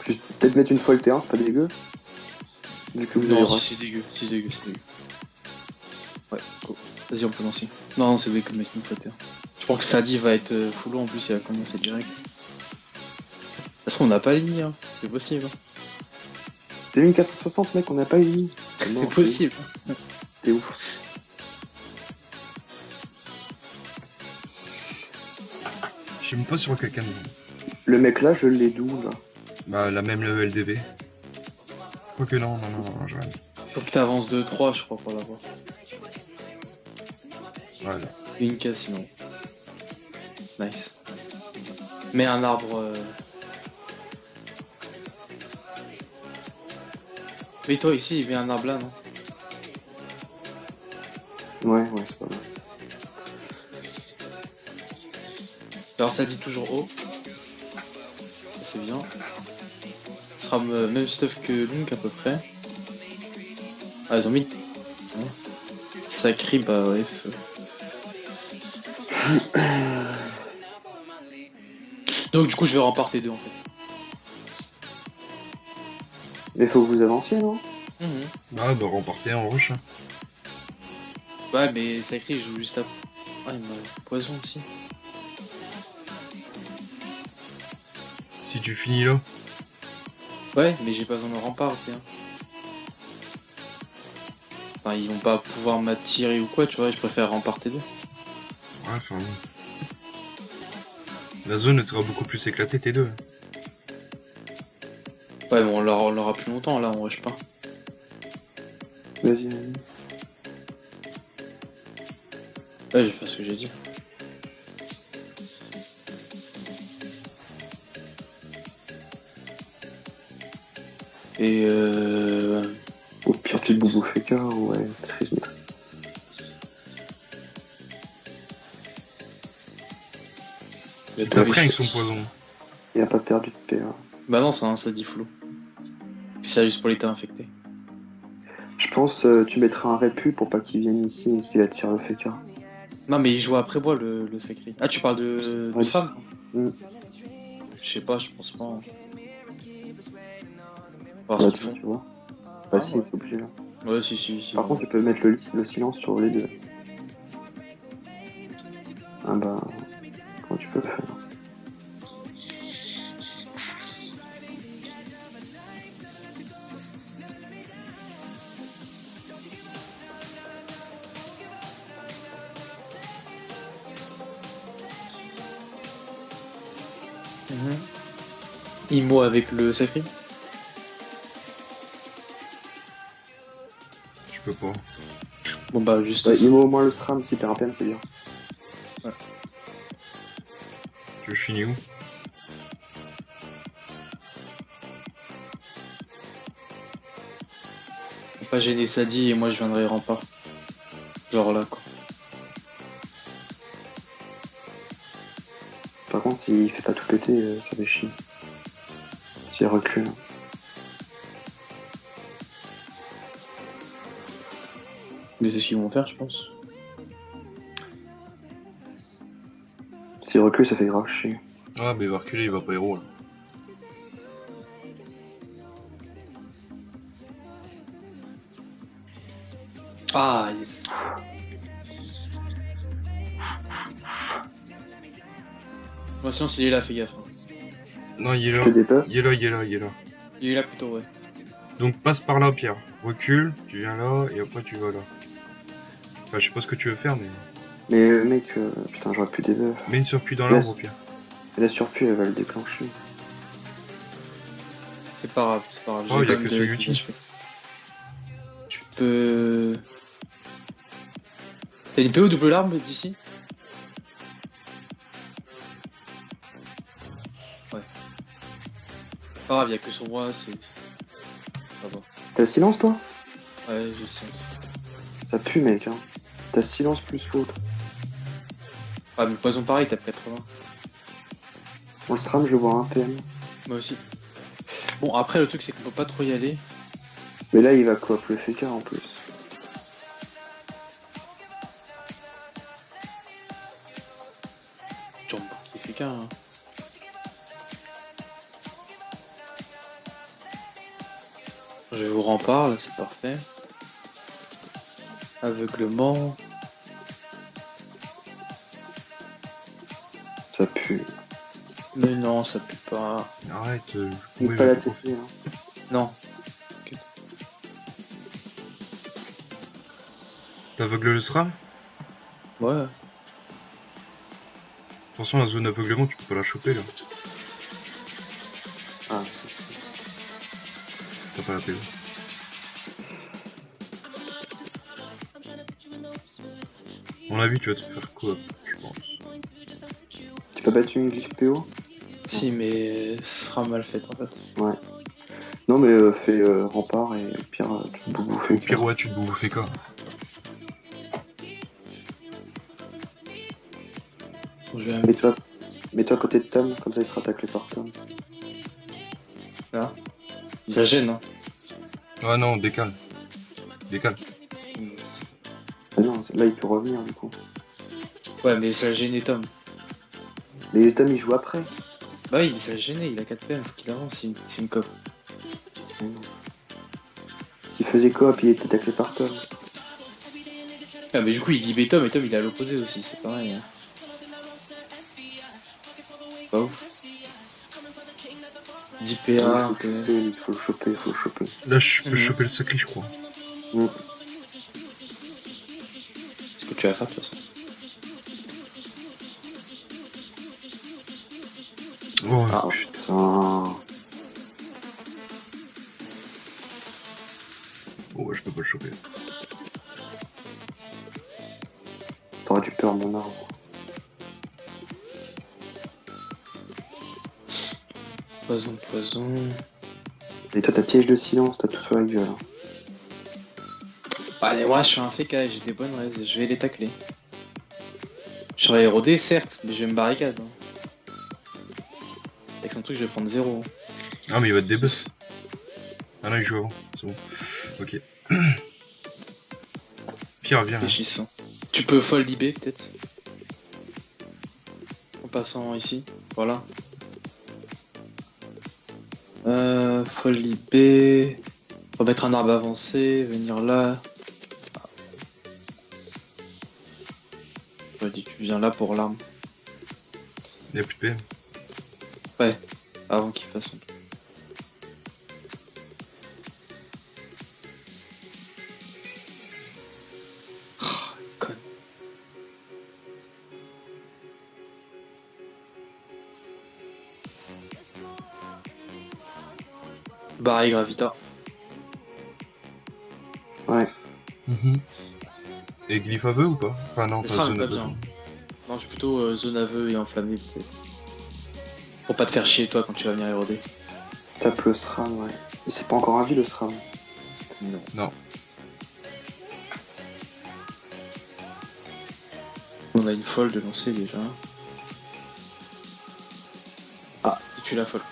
Juste peut-être mettre une fois le terrain, c'est pas dégueu. Vu que vous avez Non, rush. si c'est dégueu, c'est dégueu, c'est dégueu. Ouais, go. Vas-y, on peut lancer. Non, non, c'est dégueu, mec, une fois terre. Je pense que Sadi va être full low en plus, il va commencer direct. Est-ce qu'on n'a pas ligne, hein? C'est possible. Hein. J'ai eu une 460, mec, on n'a pas eu. C'est possible. T'es ouf. Je sais même pas sur quelqu'un. Le mec là, je l'ai d'où là? Bah, la même le LDB. Quoique non, je regarde. Faut que t'avances 2-3, je crois, pour l'avoir. Voilà. Une sinon. Nice. Mets un arbre. Mais toi ici, il met un arbre là, non? Ouais, c'est pas mal. Alors ça dit toujours haut. C'est bien. Ce sera même stuff que Link à peu près. Ah, ils ont mis. Ouais. Sacré, bah ouais. Donc du coup, je vais remporter 2 en fait. Mais faut que vous avanciez, non? Bah, remporter en rush. Hein. Ouais, mais Sacré, il joue juste après. Ah, il m'a poison aussi. Si tu finis là. Ouais, mais j'ai pas besoin de rempart, hein. Enfin, ils vont pas pouvoir m'attirer ou quoi, tu vois, je préfère remporter 2. Ouais, enfin. La zone elle sera beaucoup plus éclatée, T2. Ouais, mais on l'aura plus longtemps, là, on rush pas. Vas-y. Ouais, j'ai fait ce que j'ai dit. Et Au pire, tu boubou Feka, ouais, maîtrise. Après, ils sont poison. Il a pas perdu de PA. Bah non, ça dit flou. Puis ça juste pour l'état infecté. Je pense tu mettras un répu pour pas qu'il vienne ici et qu'il attire le Feka. Non, mais il joue après moi, le sacré. Ah, tu parles de Ouais, Sram? Mm. Je sais pas, je pense pas. Hein. Bah, Voir ce tu qu'ils font. vois. Bah si, ouais. c'est obligé là. Ouais, si. Par contre, tu peux mettre le silence sur les deux. Ah bah, comment tu peux le faire? Imo avec le sacré? Je peux pas. Bon bah juste Ouais, ça. il au moins le SRAM si t'es un PM, c'est bien. Tu veux chiner où? Faut pas gêner Sadi et moi je viendrai rempart. Genre là quoi. Par contre, s'il fait pas tout péter, ça fait chier. S'il recule. Mais c'est ce qu'ils vont faire, je pense. S'il recule, ça fait grave chier. Ah, mais il va reculer, il va pas héros là. Ah yes. Bon, sinon s'il est là, fais gaffe. Hein. Non, il est Je là. te débuff. Il est là, il est là, il est là. Il est là plutôt, ouais. Donc passe par là, Pierre. Recule, tu viens là, et après tu vas là. Enfin, je sais pas ce que tu veux faire, mais. Mais mec, putain, j'aurais pu débuff. Mets une surpuis dans l'arbre, Pierre. La surpuis, elle va le déclencher. C'est pas grave, c'est pas grave. Oh, J'ai y a quand que même ce de- Yuti. Tu peux... T'as une PO double larme d'ici? Ouais. Pas grave, y'a que sur moi, c'est... Ça va. T'as silence, toi? Ouais, j'ai le sens. Ça pue, mec, hein. T'as silence plus l'autre. Ah, mais poison pareil, tape 80. Dans le SRAM, je le vois un PM. Moi aussi. Bon, après, le truc, c'est qu'on peut pas trop y aller. Mais là, il va coop le FK en plus. Genre, qui fait qu'un... Hein. Je vous rempart, là, c'est parfait. Aveuglement. Ça pue. Mais non, ça pue pas. Arrête, Nique oui, pas la mais- télé, hein. Non. T'aveugles le SRAM? Ouais. Attention, la zone d'aveuglement, tu peux pas la choper là. Ah, T'as pas la télé. À mon avis, tu vas te faire quoi, je pense. tu peux battu une glitch PO? Si, mais ce sera mal fait, en fait. Ouais. Non, mais fais rempart et au pire, tu te bouffes Au pire, ouais, tu te bouffes quoi. Bon, je vais Mets-toi à côté de Tom, comme ça il sera taclé par Tom. là. Ça gêne, hein. Ouais, non, décale. Décale. Ah non, là il peut revenir du coup. Ouais, mais ça a gêné Tom. Mais Tom il joue après. Bah oui, mais ça a gêné, il a 4 PM, faut qu'il avance, c'est une cope. S'il faisait coop, il était taclé par Tom. Ah, mais du coup, il guibait Tom et Tom il est à l'opposé aussi, c'est pareil. Hein. Pas ouf. 10 Il PA, faut ok. le choper, il faut le choper, il faut le choper. Là, je peux Mhm. choper le sacré, je crois. Mm. C'est ce que tu vas faire de toute façon. Oh, Ah putain. putain. Oh, ouais, je peux pas le choper. T'aurais dû perdre mon arbre. Poison, poison. Et toi t'as piège de silence, t'as tout sur la gueule. Hein. Allez, moi je suis un féca, j'ai des bonnes raises, je vais les tacler. Je serai érodé, certes, mais je vais me barricade. Hein. Avec son truc, je vais prendre 0. Ah, mais il va te débus. Ah non, il joue avant, c'est bon. Ok. Pierre, viens là. Réfléchissons. Tu peux fold IB peut-être. En passant ici. Voilà. Fold IB. Remettre un arbre avancé. Venir là. Je dis tu viens là pour l'arme. Il y a plus de PM. Ouais. Avant qu'il fasse son. Oh, conne. Barré Gravita. Ouais. Et glyphe aveu ou pas? Enfin, non, Mais pas ça, zone pas aveu. bien. Non, je suis plutôt zone aveu et enflammé peut-être. Pour pas te faire chier toi quand tu vas venir éroder. Tape le SRAM, ouais. Et c'est pas encore un vie le SRAM. Non. Non. On a une folle de lancer déjà. Ah, et tu la folle.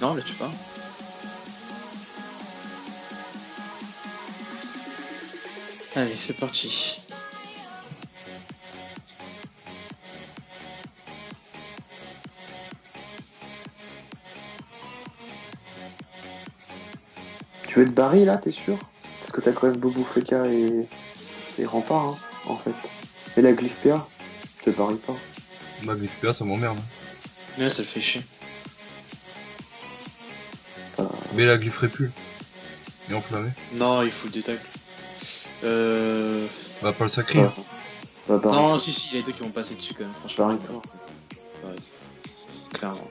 Non, là tu pas. Allez, c'est parti. Tu veux te barrer là, t'es sûr? Parce que t'as quand même Bobo Feka et Rempart, hein, en fait. Et la glyphe PA, te barres pas. Bah, glyphe PA, ça m'emmerde. Ouais, ça le fait chier. Mais la glyphe répule. Et enflammé. Non, il faut le détacle. Bah, pas le sacré. Bah, Hein. bah, barre. Non, si, il y a les deux qui vont passer dessus quand même, franchement. Barre-toi. Ouais. Clairement.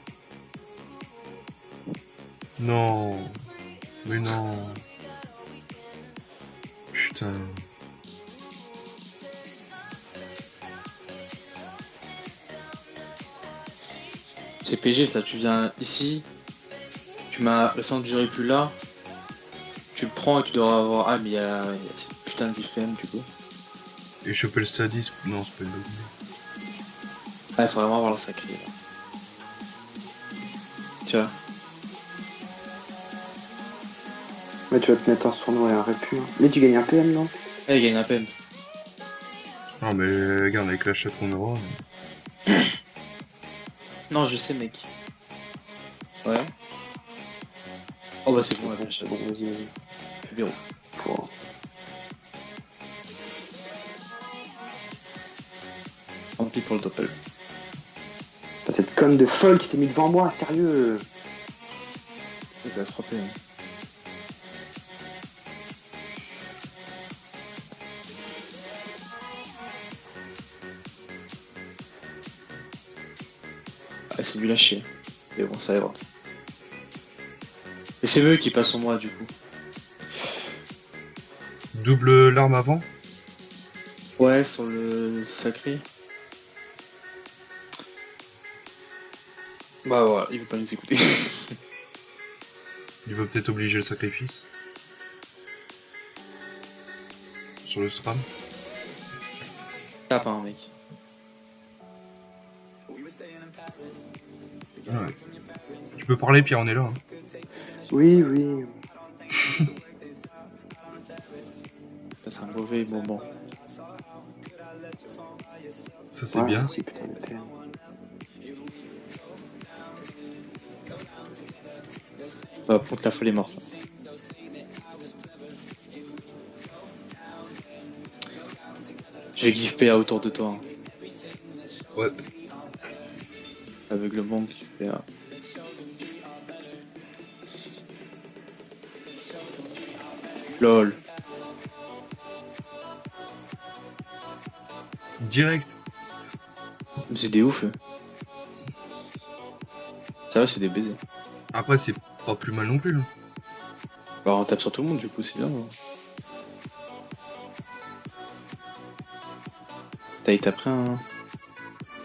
Non. Mais non. Putain. C'est PG ça, tu viens ici, tu m'as le centre du répul là, tu le prends et tu dois avoir. Ah, mais il y a cette putain de BFM du coup. Et choper le sadisme. Non, c'est pas une bonne idée. Ah, il faut vraiment avoir la sacrée là. Tu vois. Mais tu vas te mettre un sournois et un répu. Hein. Mais tu gagnes un PM, non? Eh, il gagne un PM. Non, mais regarde, avec l'achat qu'on aura. Non, je sais, mec. Ouais. Oh bah c'est bon, la Bon, vache. bon, vas-y. Fais verrou. Pour- Tant pis pour le doppel. Putain, cette conne de folle qui s'est mis devant moi, sérieux. Il va se frapper. Hein. Ah, c'est nul à chier. Mais bon, ça ira. Et c'est eux qui passent en moi, du coup. Double l'arme avant. Ouais, sur le sacré. Bah voilà, il veut pas nous écouter. Il va peut-être obliger le sacrifice. Sur le SRAM. Tape, hein, mec. Ah ouais. Tu peux parler, Pierre, on est là. Hein. Oui, oui. Là, c'est un mauvais moment. Ça, c'est Ouais, bien. merci, putain de peine. Bah, contre la folie est morte. Je vais gif PA autour de toi. Hein. Ouais. Aveuglement, gif PA. LOL. Direct. Mais c'est des ouf. Eux. Ça va, c'est des baisers. Après, c'est pas plus mal non plus. Hein. Bah, on tape sur tout le monde, du coup, c'est bien. Hein. T'as été après un.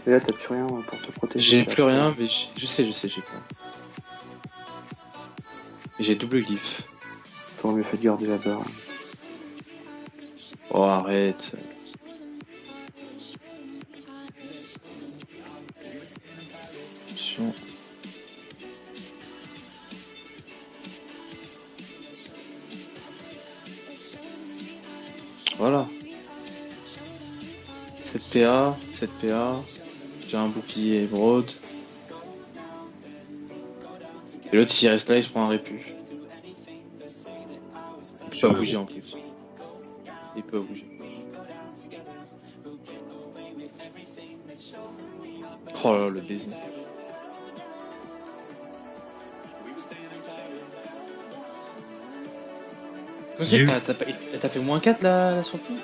Et là, t'as plus rien pour te protéger. J'ai là. plus rien, mais je sais, j'ai pas. J'ai double glyphe. T'aurais mieux fait de garder la barre. Oh, arrête. Attention. Voilà. 7 PA, 7 PA. J'ai un bouclier broad. Et l'autre, s'il reste là, il se prend un répu. Il peut pas bouger en plus. Il peut bouger. Oh là là, le baiser. Vous savez, t'as fait moins 4 la surprise.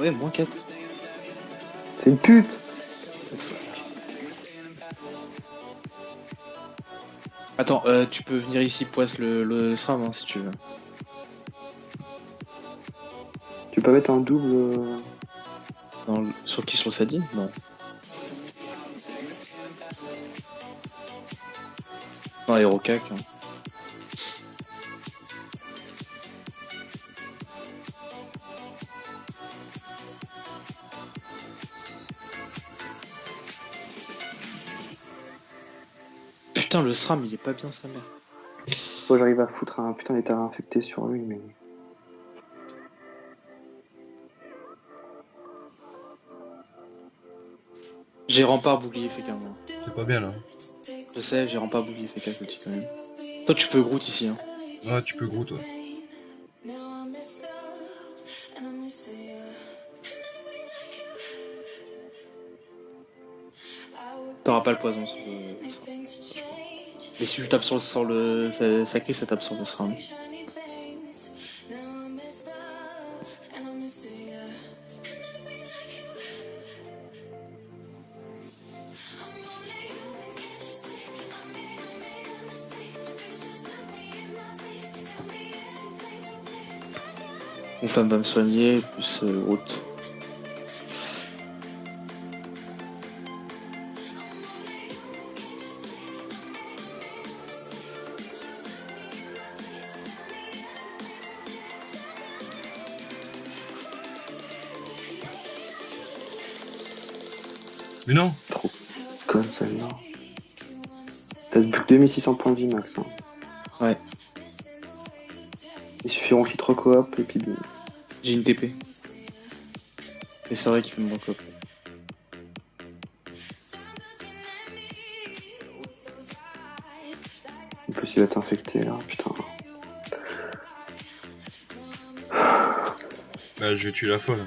Ouais, moins 4. C'est une pute. Attends, tu peux venir ici poisse le SRAM hein, si tu veux. Tu peux pas mettre un double. Sur qui, sur le Sadie? Non. Non, Aérocac. Hein. Putain, le SRAM, il est pas bien, sa mère. Moi, j'arrive à foutre un putain d'état infecté sur lui, mais. J'ai rempart bouclier fait moi. C'est pas bien là. Je sais, j'ai rempart bouclier fait petit quand même. Toi, tu peux Groot ici. Hein. Ouais, tu peux gros toi. T'auras pas le poison sur le SRAM. Mais si tu tapes sur le sacré, ça tape sur le SRAM. Mon femme va me soigner, plus route. Mais non. Trop conne celle-là. T'as plus que 2600 points de vie, max. Hein. Ouais, Il suffiront qu'il te recoop et puis bim. j'ai une TP. Et c'est vrai qu'il fait me recoop. plus, il va t'infecter là, putain. Bah, je vais tuer la folle.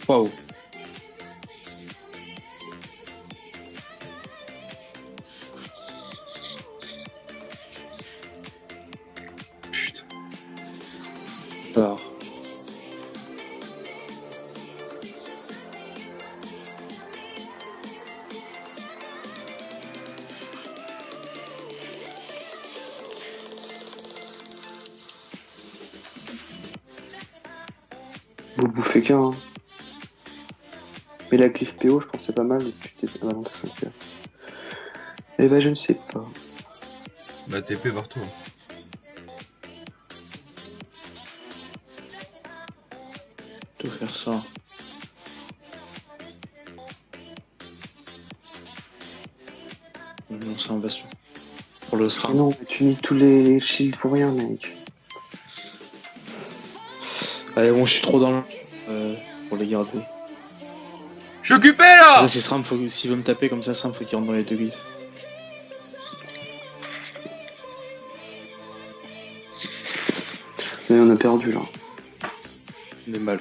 Waouh. Putain. Alors. Boubou fait qu'un. Hein. Mais la glyphe PO, je pensais pas mal depuis que t'es. Ah bah non, t'as 5 heures. Eh bah, je ne sais pas. Bah, TP partout. Hein. Tout faire ça. Non, c'est un bastion. Pour le Ah SRAM. non, mais tu nies tous les shields pour rien, mec. Allez, bon, je suis trop dans le. Pour les garder. Je suis occupé là! Ça, c'est SRAM, s'il veut me taper comme ça, SRAM, faut qu'il rentre dans les deux glyphes. Mais on a perdu là. Mais mal.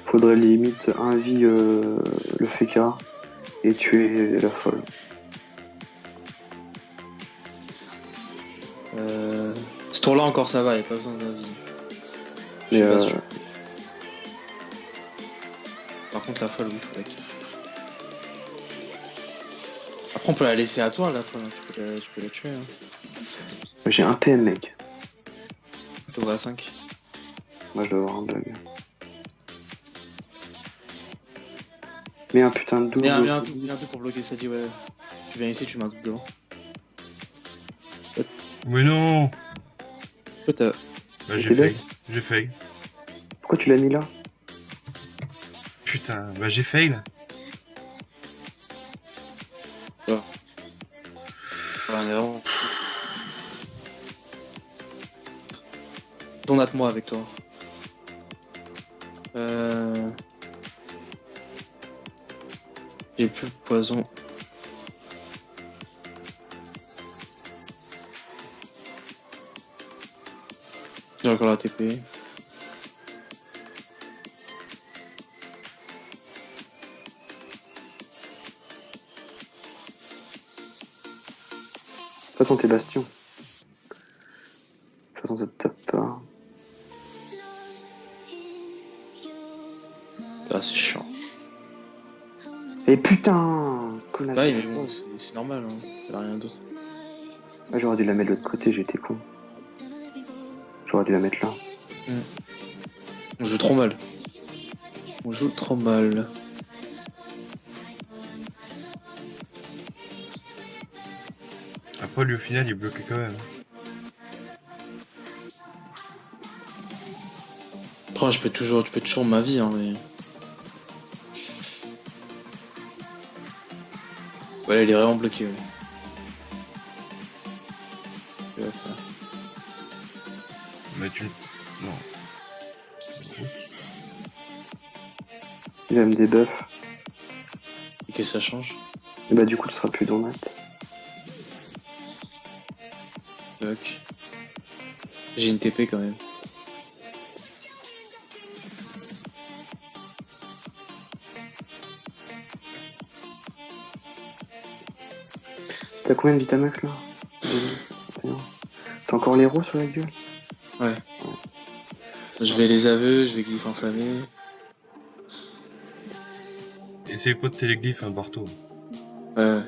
Faudrait limite un vie le FK et tuer la folle. Ce tour-là encore ça va, y'a pas besoin d'un vie. Je Mais suis pas sûr. Par contre la folle, oui, faudrait qu'il... Après on peut la laisser à toi la folle, hein. Tu peux la tuer. Hein. J'ai un PM, mec. Je vois à 5. Moi, je dois avoir un bug. Mais un putain de double. Viens un tout pour bloquer ça, dit ouais. Tu viens ici, tu mets un double devant. Mais non! Toi t'as... Bah, Mais j'ai t'es fail. bête. J'ai fail. Pourquoi tu l'as mis là? Putain, bah j'ai fail. Ouais, on est vraiment... Tourne à moi avec toi. J'ai plus de poison. J'ai encore la TP. De toute façon, t'es bastion. De toute façon, ça te tape pas. Ah, c'est chiant. Et putain! Connasse. Ouais, mais bon, c'est normal, hein. Y'a rien d'autre. Ouais, j'aurais dû la mettre de l'autre côté, j'étais con. J'aurais dû la mettre là. On joue trop mal. On joue trop mal. Après, lui, au final, il est bloqué quand même. Après, tu peux toujours ma vie, hein, mais... Ouais, il est vraiment bloqué, ouais. Mais tu... Non. Il va me débuff. Et qu'est-ce que ça change? Et bah, du coup, tu seras plus dans mat. Bloc. J'ai une TP quand même. T'as combien de Vitamax là? T'as encore l'héros sur la gueule? Ouais. Je vais les aveux, je vais glyphe enflammé. Essaye pas de téléglyphe, un Barto. Ouais.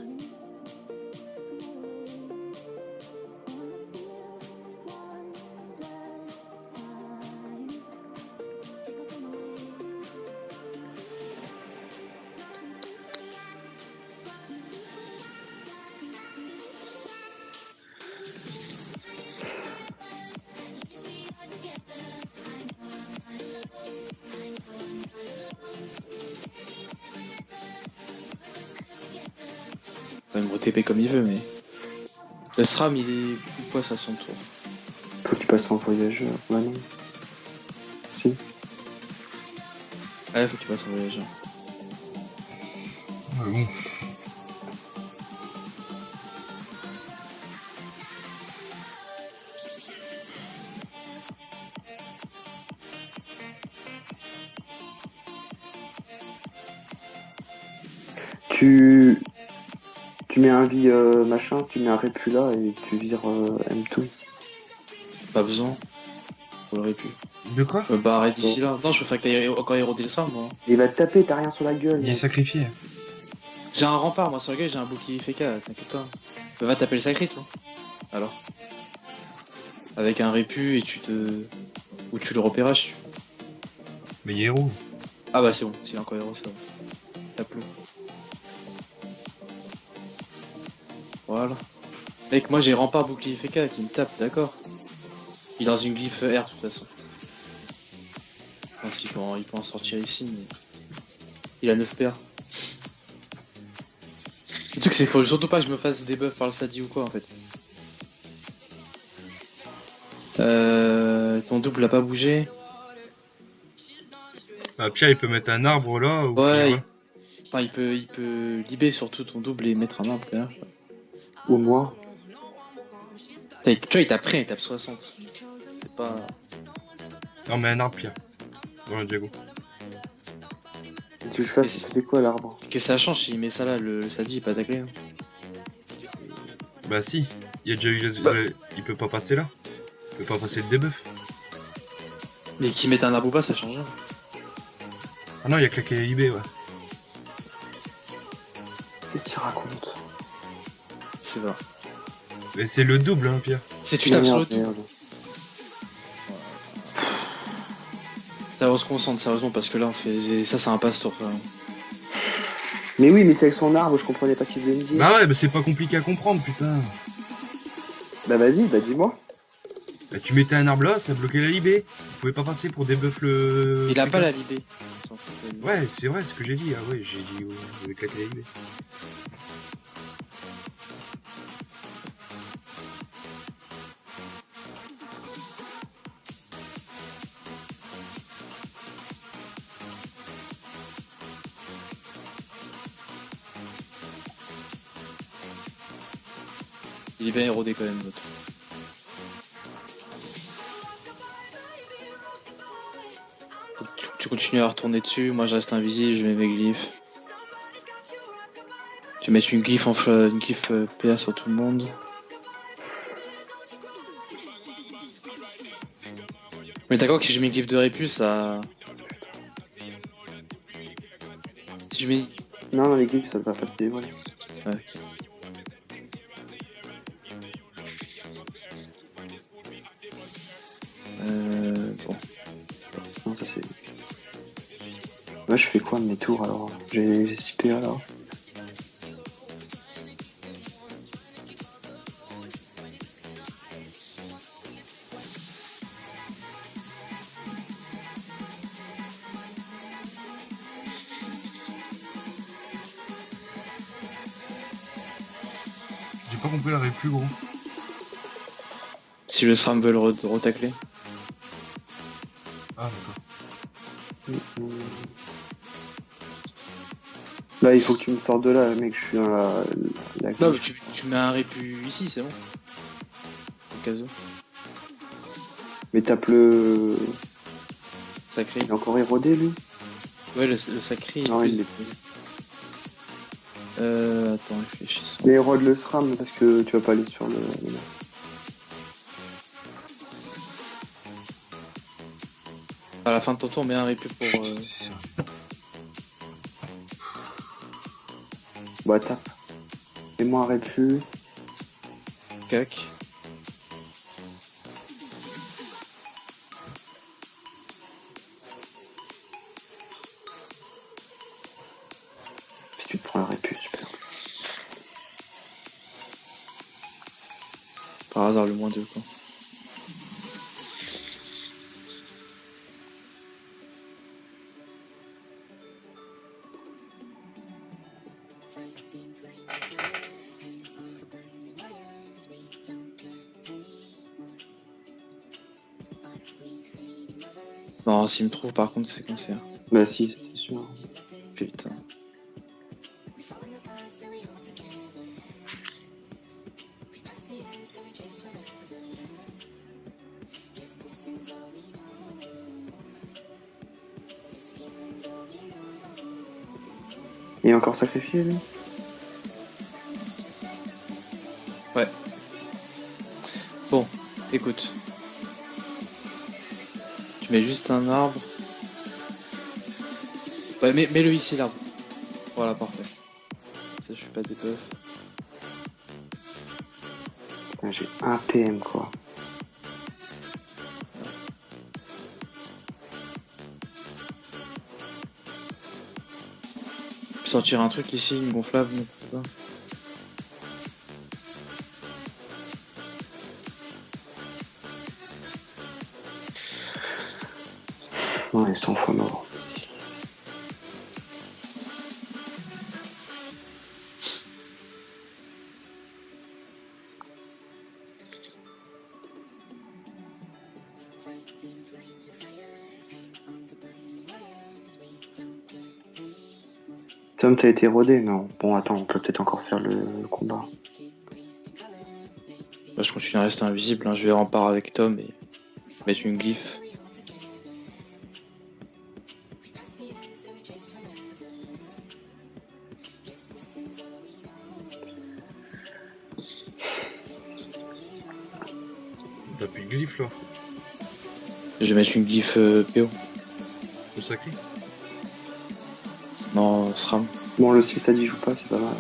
Il va me TP comme il veut, mais... Le SRAM, il est beaucoup poisse à son tour. Faut qu'il passe en voyageur. Bah non. Si. Ouais, faut qu'il passe en voyageur. Ouais, bon. Tu... Tu mets un vie machin, tu mets un répu là et tu vires M2. Pas besoin. On l'aurait pu. De quoi? Bah arrête d'ici là. Non, je préfère que t'ailles encore éroder le sable, moi. Il va te taper, t'as rien sur la gueule. Il est mec. sacrifié. J'ai un rempart, moi, sur le gars, j'ai un bouclier FK, t'inquiète pas. Va taper le sacré, toi. Alors. Avec un répu et tu te... Ou tu le repérages, tu... Mais il est héros. Ah bah c'est bon, s'il est encore héros, ça va. Tape-le. Voilà. Mec, moi j'ai rempart bouclier FK qui me tape, d'accord. Il est dans une glyphe R, de toute façon. Enfin, si, il peut en sortir ici, mais... Il a 9 PA. Le truc c'est qu'il faut surtout pas que je me fasse debuff par le Sadi ou quoi, en fait. Ton double a pas bougé. Ah, Pierre, il peut mettre un arbre là ou Ouais, voilà. enfin, il peut libérer surtout ton double et mettre un arbre derrière. Ou moi. Tu vois, il tape rien, il tape 60. C'est pas... Non, mais un arbre, Pierre. Voilà, Diego. Tu veux que je fasse, ça fait quoi l'arbre? Que ça change s'il met ça là, le Sadi il est pas taclé. Hein. Bah si. Il y a déjà eu les... Bah. Il peut pas passer là. Il peut pas passer le debuff. Mais qu'il mette un arbre ou pas, ça change rien. Ah non, il y a claqué IB, ouais. Qu'est-ce qu'il raconte? Je sais pas. Mais c'est le double, hein, Pierre. C'est tu tapes sur le Merde, double. merde. Ça, on se concentre sérieusement parce que là on fait... Ça c'est un passe-tour. Mais oui, mais c'est avec son arbre, je comprenais pas ce qu'il voulait me dire. Bah ouais, mais c'est pas compliqué à comprendre, putain. Bah vas-y, bah dis-moi. Bah tu mettais un arbre là, ça bloquait la libé. Vous pouvez pas passer pour debuff le... Il a pas quelqu'un. la libé. Il s'en fout de la libé. Ouais, c'est vrai ce que j'ai dit. Ah ouais, j'ai dit vous avez claqué la libé. Il est bien érodé quand même l'autre. Tu continues à retourner dessus, moi je reste invisible, je mets mes glyphes. Tu mets une glyphe une glyphe PA sur tout le monde. Mais d'accord que si je mets une glyphe de répu, ça... Si je mets... Non, non, les glyphes, ça va pas te dévoiler. Ouais, ok. Bon. Non, ça c'est... Moi, je fais quoi de mes tours alors? J'ai 6 PA là. J'ai pas compris la règle plus gros. Si le SRAM veut le retacler. Ah d'accord. Là, il faut que tu me sortes de là, mec, je suis dans la Non, mais glyphe. tu mets un répu ici, c'est bon. Au cas où. Mais tape le... Sacré. Il est encore érodé, lui? Ouais, le sacré. Non, plus- il est plus. Attends, réfléchissons. Mais érode le SRAM parce que tu vas pas aller sur le... À la fin de ton tour, mets un répu pour... Bah, tape. Fais-moi un répu. cac. Si tu te prends un répu, super. Par hasard, le -2, quoi. Non, s'il me trouve par contre, c'est cancer. Bah si, c'était sûr. Putain. Il est encore sacrifié, lui? Ouais. Bon, écoute. Tu mets juste un arbre. Ouais, mets-le ici, l'arbre. Voilà, parfait. Ça, je suis pas des buffs. Putain, j'ai un PM, quoi. Sortir un truc ici, une gonflable, non, c'est pas. Non, il est 100 fois mort. Tom, t'as été rodé? Non. Bon, attends, on peut peut-être encore faire le combat. Bah, je continue à rester invisible, hein. Je vais rempart avec Tom et mettre une glyphe. T'as plus de glyphe là? Je vais mettre une glyphe PO. Au sacré? Non, SRAM. Bon, le 6 a dit joue pas, c'est pas mal.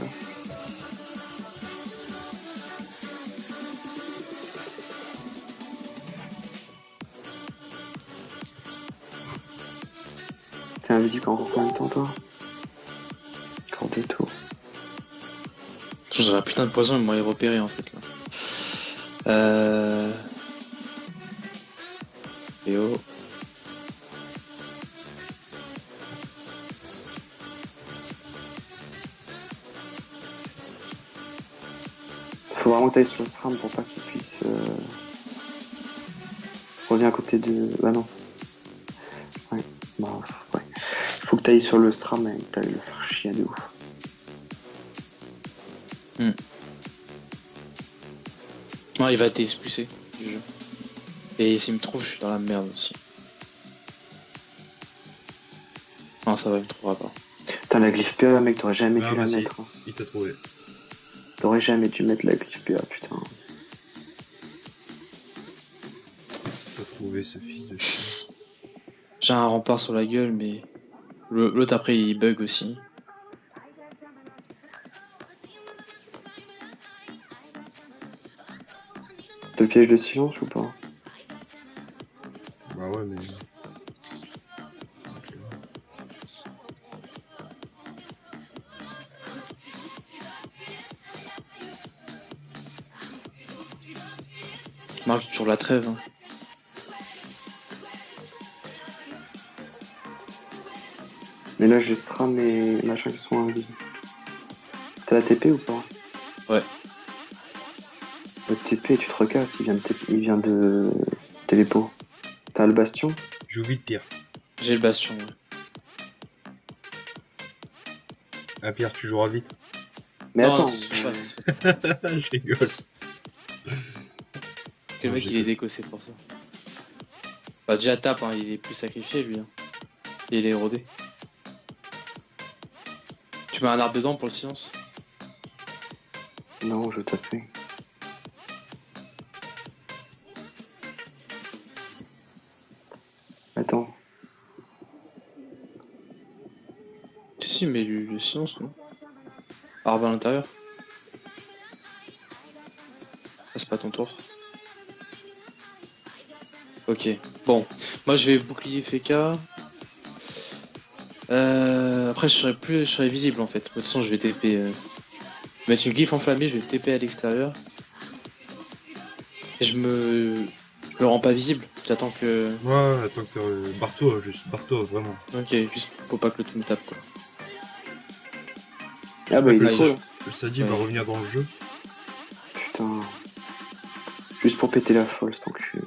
T'es invisible encore combien de temps, toi? Encore des tours. J'aurais putain de poison, ils m'ont repéré en fait là. PO. Faut vraiment que t'ailles sur le SRAM pour pas qu'il puisse... Reviens à côté de... Bah non. Ouais, bah ouais. Faut que t'ailles sur le SRAM et que t'ailles le faire chier de ouf. Non, il va être expulsé du jeu. Et s'il me trouve, je suis dans la merde aussi. Non, ça va, il me trouvera pas. Putain, la glyphe PA, mec, t'aurais jamais Ah, dû la vas-y. mettre. Hein. Il t'a trouvé. T'aurais jamais dû mettre la glyphe PA, putain. T'as trouvé ce fils de chien. J'ai un rempart sur la gueule, mais l'autre après il bug aussi. Te piège de silence ou pas? Bah ouais, mais. Marque sur la trêve. Hein. Mais là, j'ai SRAM et machin qui sont invisibles. T'as la TP ou pas? Ouais. Le TP, tu te recasses, il vient de télépo. T'as le bastion? Joue vite, Pierre. J'ai le bastion. Ouais. Ah, Pierre, tu joueras vite. Mais non, attends, non, ça se fait pas, ça se fait pas. Je rigole. Parce que le Non, mec j'ai il est que- décossé pour ça. Bah déjà tape, hein, il est plus sacrifié lui. Hein. Et il est érodé. Tu mets un arbre dedans pour le silence? non, je tapais. Attends, Si, mais le silence, non? Arbre à l'intérieur? Ça c'est pas ton tour. Ok, bon. Moi je vais bouclier FK. Après je serai visible en fait. De toute façon je vais TP. Mettre une glyphe enflammée, je vais TP à l'extérieur. Et je me rends pas visible. J'attends que. Ouais, attends que barre-toi, juste. Barre-toi, vraiment. Ok, juste faut pas que l'autre me tape quoi. ah bah il là, est full. Le Sadi va Ouais. revenir dans le jeu. Putain. Juste pour péter la folle, cet enculé.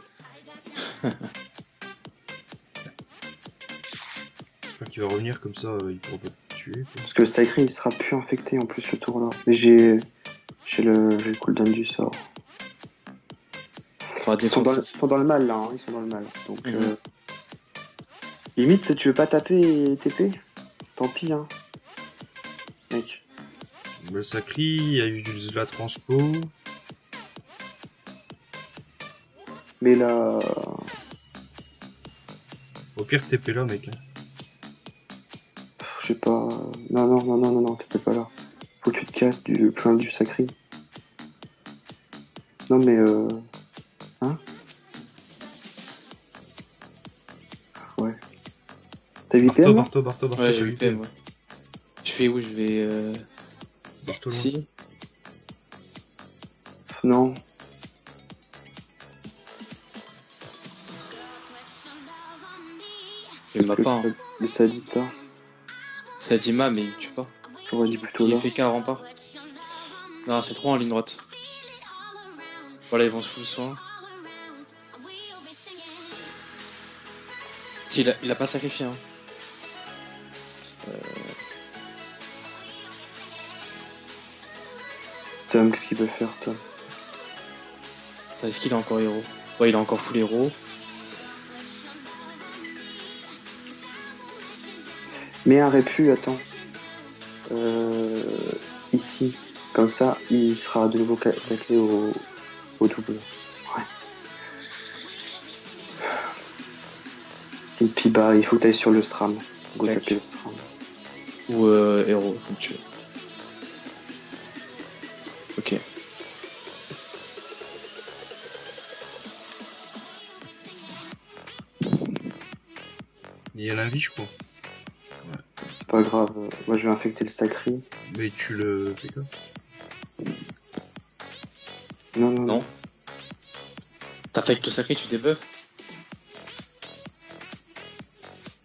qui va revenir, comme ça, il pourra pas te tuer. Quoi. Parce que le sacré, il sera plus infecté en plus le tour là. Mais j'ai le cooldown du sort. Faudra Ils sont défendre. ils sont dans le mal là, hein. Ils sont dans le mal. Donc Mhm. limite, tu veux pas taper et TP? Tant pis, hein. Mec. Le Sacri, il y a eu de la transpo. Mais là. Au pire, TP là, mec. Hein. Je sais pas. Non, t'étais pas là. Faut que tu te casses du plein du sacré. Non mais hein? Ouais. T'as 8 PM là? Barto, Ouais, j'ai t'as 8 8 PM, ouais. Je vais où? Je vais. Barto, loin. Ici. Non. Il m'a pas. Hein. Le Sadit là. Sadima, mais il tue pas. J'aurais dit plutôt là. Il fait qu'un rempart. Non, c'est trop en ligne droite. Voilà, ils vont se foutre soin. Si, il a pas sacrifié. Hein. Tom, qu'est-ce qu'il peut faire, Tom? Attends, est-ce qu'il a encore héros? Ouais, il a encore full héros. Mais un répu, attends. Ici. Comme ça, il sera de nouveau taclé au double. Ouais. Et puis bah, il faut que t'ailles sur le SRAM. Go Tac. taper le SRAM. Ou héros, comme tu veux. Ok. Il y a la vie, je crois. C'est pas grave. Moi, je vais infecter le sacré. Mais tu le fais quoi? Non. T'affectes le sacré, tu débuffes.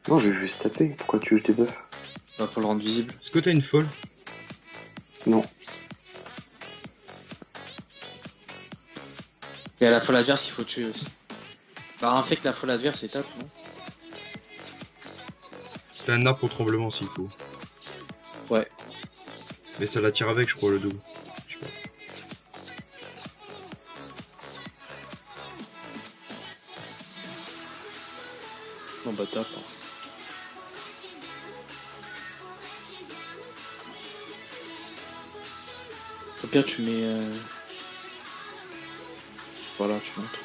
Non, je vais juste taper. Pourquoi tu veux que je débuffe? Bah, pour le rendre visible. Est-ce que t'as une folle? Non. Et à la folle adverse, il faut tuer aussi. Bah, infecte la folle adverse et tape, non? T'as un arbre au tremblement s'il faut. Ouais. Mais ça l'attire avec, je crois, le double. Je sais pas. Non, bah, tape. Hein. Au pire, tu mets. Voilà, tu montres.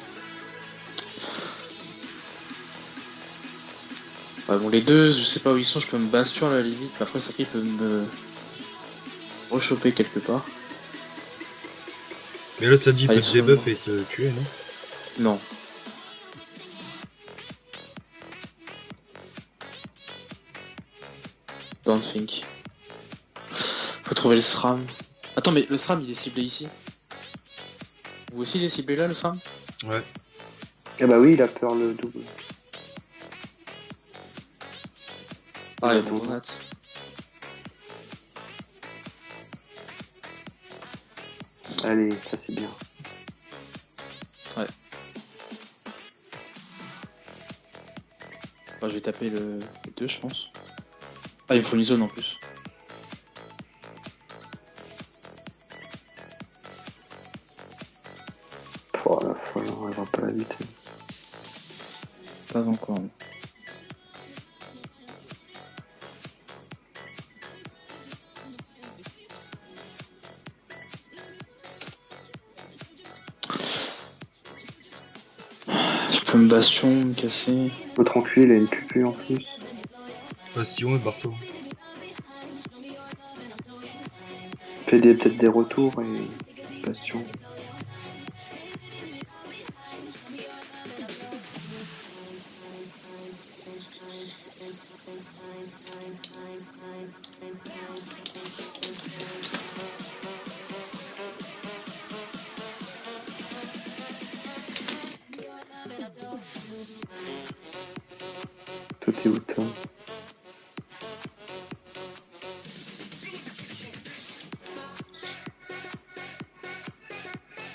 Ouais, bon, les deux, je sais pas où ils sont, je peux me bastion à la limite. Après, ça peut me rechoper quelque part. Mais là, ça dit Ah, peut ils te sont- debuff et te tuer, non? Non. Don't think. Faut trouver le SRAM. Attends, mais le SRAM il est ciblé ici. Vous aussi il est ciblé là le SRAM? Ouais. Ah bah oui, il a peur le double. Ah, il y a bon. mon donat. Allez, ça c'est bien. Ouais. Bah, je vais taper le 2, je pense. Ah, il me faut une zone en plus. Oh la folle, on va pas la vite. Pas encore. Non. Je peux me bastion, me casser. L'autre enculé, il a une pupu en plus. Bastion et Barto. Fait peut-être des retours et bastion. Toi t'es où toi?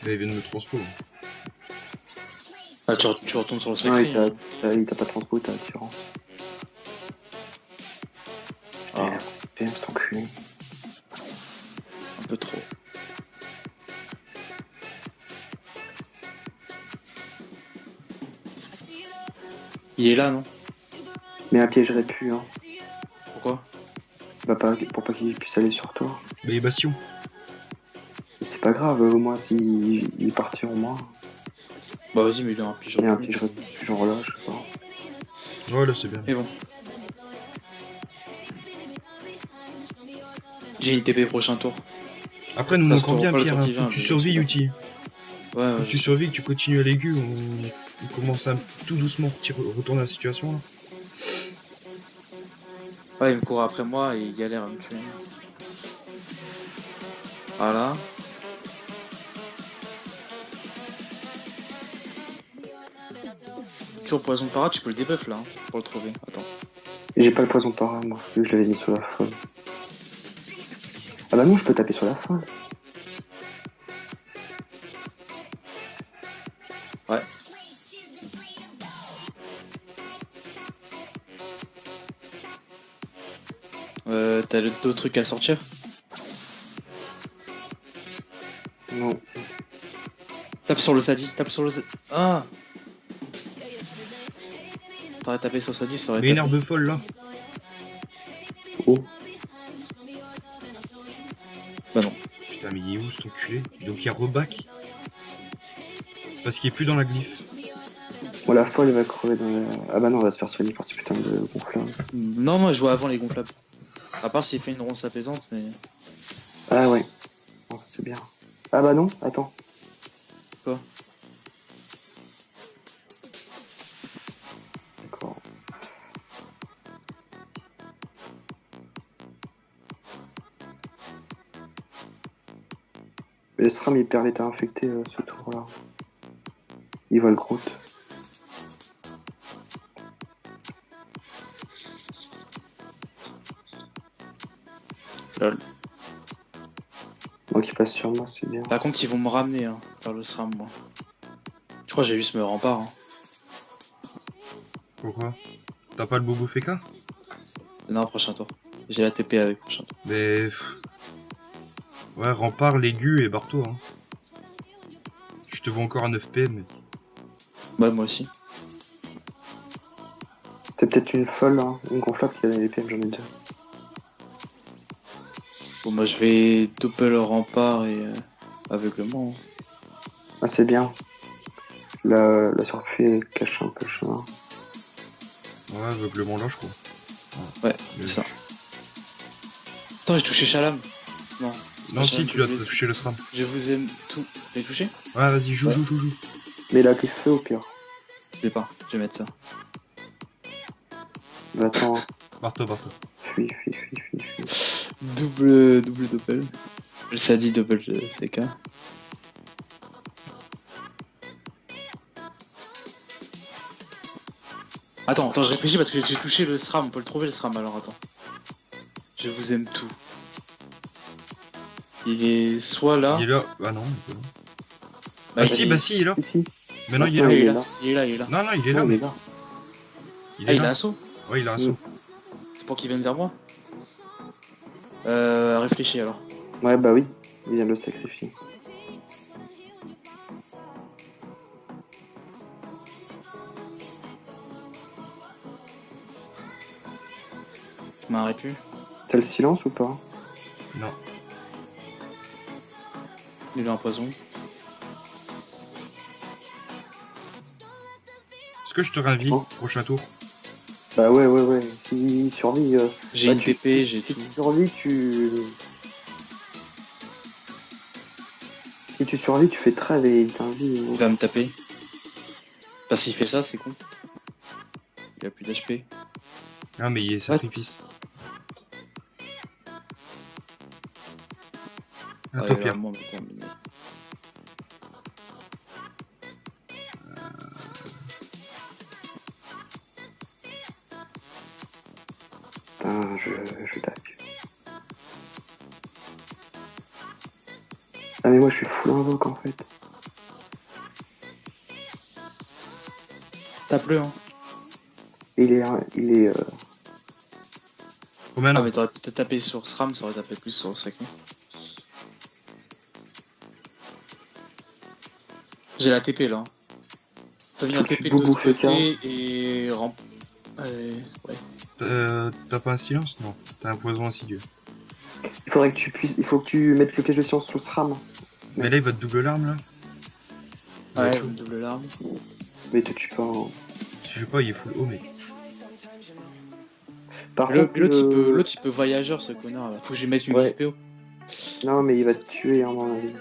Là, il vient de me transpo. Ah, tu retournes sur le Non, sacré. Hein. il t'a pas transpo, t'as attirant. reculer. Un peu trop. Il est là, non? Mais un piégerait plus, hein. Pourquoi? Bah, pas, pour pas qu'il puisse aller sur toi. Mais Bastion. Mais c'est pas grave, au moins s'il il partit au moins. Bah vas-y, mais il a un Il y a un pigeon. piégerait plus, genre là, je sais pas. Ouais, là, c'est bien. Et bon. J'ai une TP prochain tour. Après, nous Parce manquons qu'on bien, voit pas le Pierre. temps Hein. qui Faut vient, que tu mais survis, c'est bon. Uti. Ouais, Faut ouais, que tu survis, que tu continues à l'aigu. On commence à tout doucement retourner la situation, là. Ouais, il me court après moi et il galère à me tuer. Voilà. Toujours poison de parade, tu peux le debuff là, hein, pour le trouver. Attends. Et j'ai pas le poison parade, moi, vu que je l'avais mis sur la folle. Ah bah non, je peux taper sur la folle. Ouais. T'as d'autres trucs à sortir? Non. Tape sur le Sadi, tape sur le Sadi. Ah! T'aurais tapé sur Sadi, ça aurait Mais une tapé. herbe folle, là. Oh. Bah non. Putain, mais il est où, cet enculé? Donc, il y a reback. Parce qu'il est plus dans la glyphe. Bon, la folle, elle va crever dans la... Ah bah non, on va se faire soigner par ces putains de gonflables. Non, moi je vois avant les gonflables. À part s'il fait une ronce apaisante, mais. Ah ouais. Non, ça c'est bien. Ah bah non, attends. Quoi? D'accord. Mais le SRAM, il perd l'état infecté ce tour-là. Il voit le Groot. Lol. Donc il passe sur moi, c'est bien. Par contre, ils vont me ramener hein, vers le SRAM, moi. Je crois que j'ai juste me rempart. Hein. Pourquoi? T'as pas le Bobo Feka? Non, prochain tour. J'ai la TP avec prochain tour. Mais... Ouais, rempart, l'aigu et barre-toi. Hein. Je te vois encore à 9 PM, mec. Bah, moi aussi. C'est peut-être une folle, hein. Une gonflable qui a des PM, j'en ai deux. Bon, moi je vais double rempart et aveuglement. Hein. Ah c'est bien. La surfée cache un peu le chemin. Ouais, aveuglement là, je crois. Ouais, c'est ça. Attends, j'ai touché Shalam. Non. Non, si, Shalam, tu l'as je vous ai- touché le SRAM. Je vous aime tout. J'ai touché? Ouais, vas-y, joue, Ouais. joue. Mais la griffe feu au pire. Je vais pas. Je vais mettre ça. Mais attends, Barre-toi. fuis. Double. Ça dit double CK. Attends, je réfléchis parce que j'ai touché le SRAM. On peut le trouver le SRAM alors, attends. Je vous aime tout. Il est soit là. Il est là. Ah non, il est pas là. Bah, Bah si, il est là. Ici. Mais non, il est Ah, là. il est il est là. là. Il est là, il est là. Non, il est là, Non, il est mais... là. Il Ah, est il a là. assaut? Ouais, il a un saut. C'est pour qu'il vienne vers moi? Réfléchis alors. Ouais, bah oui. Il vient de le sacrifier. Je m'arrête plus. T'as le silence ou pas? Non. Il a un poison. Est-ce que je te réinvite Oh. prochain tour? Bah ouais. S'il survit... J'ai bah, une TP, j'ai si tout. tu survis, Si tu survis, tu fais trêve et il t'invite. Il va me taper. Parce qu'il fait ça, c'est con. Il a plus d'HP. Ah, mais il est sacrifice. Ouais, Attends, Pierre. vraiment, mais terminé. Putain, je lag. Ah mais moi je suis full invoque en fait. Tape-le, hein. Il est Combien Ah non? mais t'aurais peut-être tapé sur SRAM, ça aurait tapé plus sur le sacré. J'ai la TP là. Hein. T'as mis Faut un que tu TP de l'autre boubou fais côté et ouais. T'as pas un silence? Non. T'as un poison insidieux. Il faut que tu mettes le piège de science sur le SRAM. Mais là, il va te double l'arme, là. Ça va être Ouais, chaud. une double larme. Mais te tue pas. Hein. Je sais pas, il est full haut, mec. Par L'autre, contre, l'autre, il peut voyageur ce connard là. Faut que je lui mette une Ouais. glyph PO. Non, mais il va te tuer, hein, à mon avis.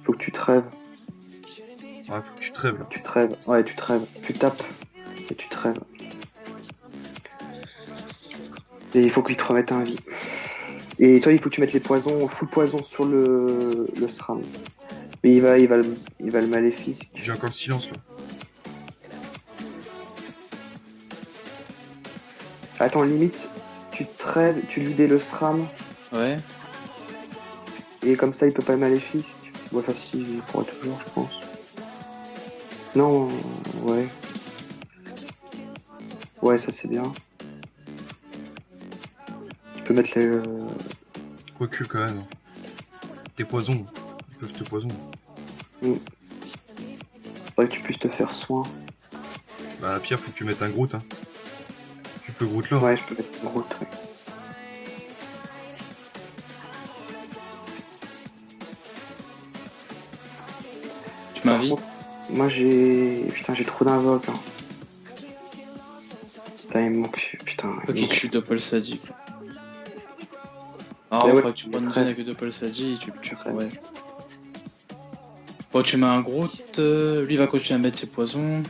Faut que tu trêves. Ouais, faut que tu trêves, là. Tu trêves. Ouais, tu trêves. Tu tapes. Et tu trêves. Et il faut qu'il te remette un vie. Et toi, il faut que tu mettes les poisons, full poison sur le SRAM. Mais il va le maléfice. J'ai encore le silence, là. Attends, limite, tu trêves, tu libères le SRAM. Ouais. Et comme ça, il peut pas le maléfice. Ouais, enfin, si, il pourra toujours, je pense. Non, ouais. Ouais, ça c'est bien. Tu peux mettre les. Recule quand même. Tes poisons. Ils peuvent te poison. Faudrait que tu puisses te faire soin. Bah, Pierre, faut que tu mettes un Groot, hein. Tu peux Groot là. Ouais, je peux mettre une route, ouais. Tu m'as Par vie. contre, moi j'ai. Putain, j'ai trop d'invoques. Hein. Putain, il me manque. Putain. Ok, il me manque- je suis Doppel Sadji. Ah, Mais il ouais, faudrait que tu prennes une très- zone avec Doppel Sadji et tu le tues. très- Ouais. Bon, tu mets un Groot, lui va continuer à mettre ses poisons.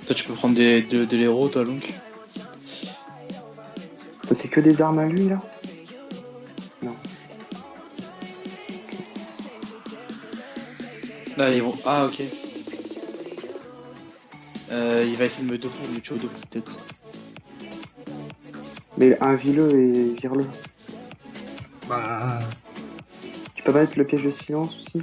Toi, tu peux prendre de l'héros, toi, Lunk. Ça, c'est que des armes à lui là. Ah, ils vont. Ah, ok. Il va essayer de me doper, me tuer au dos, peut-être. Mais invie-le et vire-le. Bah. Tu peux pas mettre le piège de silence aussi.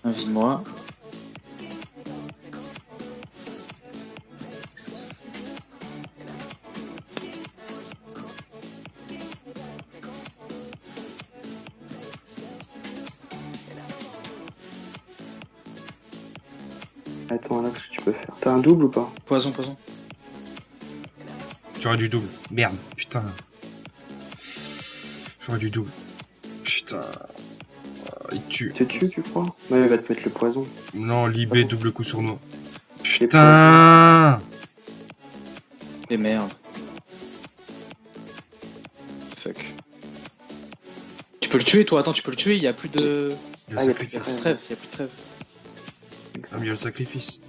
Invite-moi. Attends, là, qu'est-ce que tu peux faire? T'as un double ou pas? Poison, poison. J'aurais du double. Merde, putain. J'aurais du double. Putain. Il tue. Tu te tues, tu crois? Ouais, il va te mettre le poison. Non, Libé, double coup sur moi. Les Putain. Et merde. Fuck. Tu peux le tuer, toi. Attends, tu peux le tuer. Il y a plus de. Le Ah, il y a sacrifice. Il y a plus de trêve. Il y a plus de trêve. Ah, mais il y a le sacrifice.